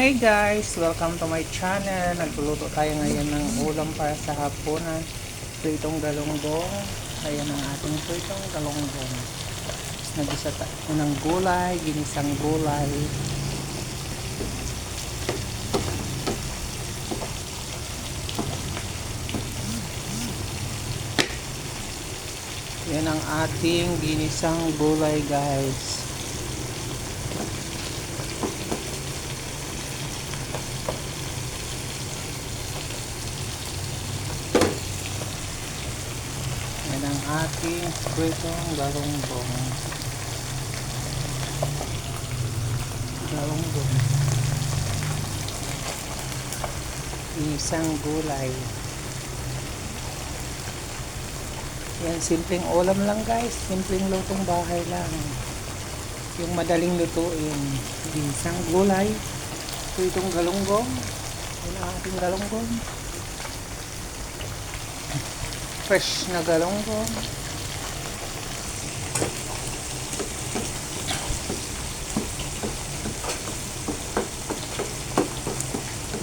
Hey guys! Welcome to my channel. Nagluluto tayo ngayon ng ulam para sa hapunan. Pritong galunggong. Ayan ang ating pritong galunggong. Nagisa tayo ng gulay, ginisang gulay. Yan ang ating ginisang gulay guys. Yan ang ating pritong galunggong. Isang gulay. Yan, simpleng ulam lang guys. Simpleng lutong bahay lang. Yung madaling lutuin. Isang gulay. Pritong galunggong. Yan ang ating galunggong. Fresh na galunggong.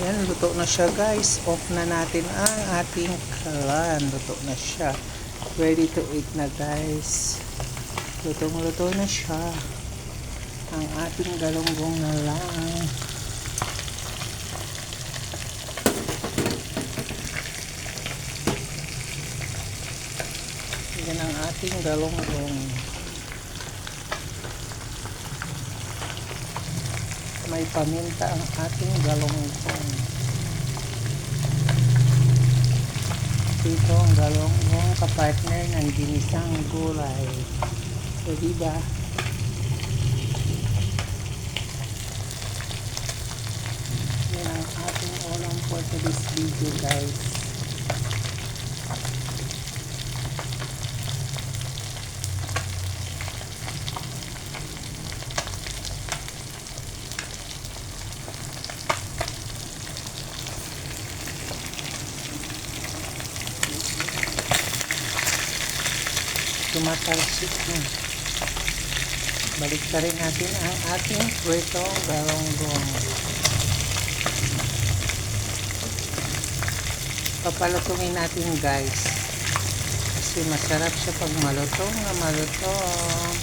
Yan, luto na siya guys. Off na natin ang ating kalan. Luto na siya. Ready to eat na guys. Lutong-luto na siya. Ang ating galunggong na lang. Yan ang ating galunggong. May paminta ang ating galunggong. Ito ang galunggong kapartner ng ginisang gulay. So diba? Yan ang ating ulam for today's video guys. Tumatalsik na. Balik na rin natin ang ating pritong galunggong. Papalutungin natin guys. Kasi masarap siya pag malutong na malutong.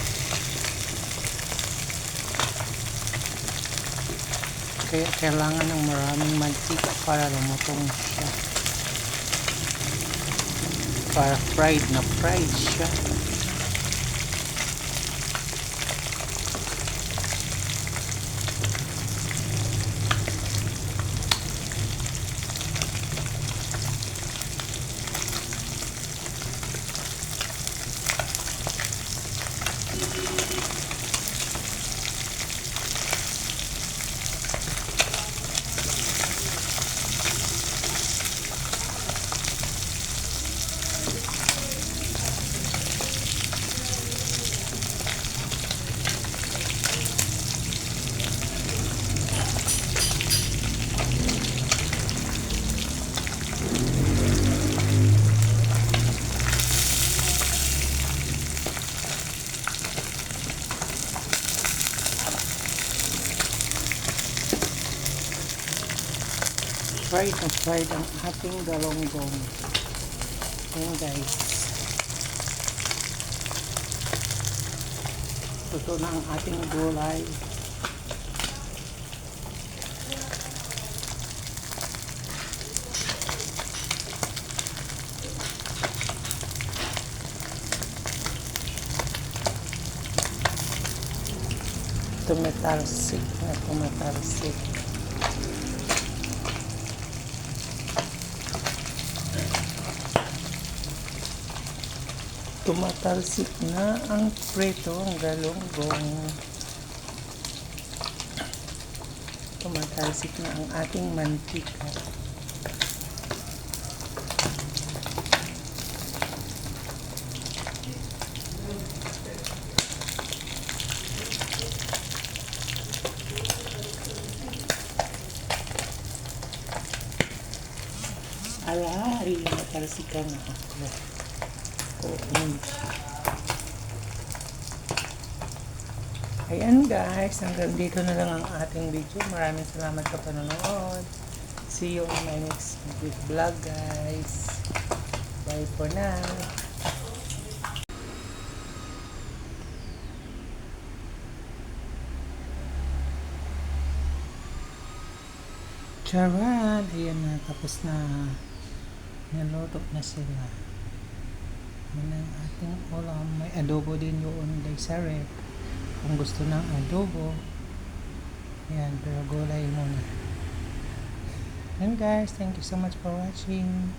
Kaya kailangan ng maraming mantika para lumutong siya. Para fried na fried siya. Fried na fried ang ating galunggong. Ayan guys. Luto na ang ating gulay. Tumatalsik na tumatalsik. Tumatalsik na ang pritong galunggong. Tumatalsik na ang ating mantika. Alay, natalsikan na ako. Oo. Ayan guys, hanggang dito na lang ang ating video. Maraming salamat sa panonood. See you on my next vlog guys. Bye for now. Charan! Ayan na, tapos na. Naluto na sila. Yan ang ating ulam. May adobo din yun guys sa ref. Kung gusto ng adobo, yan, pero gulay muna. And guys, thank you so much for watching.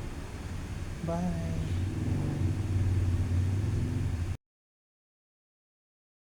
Bye.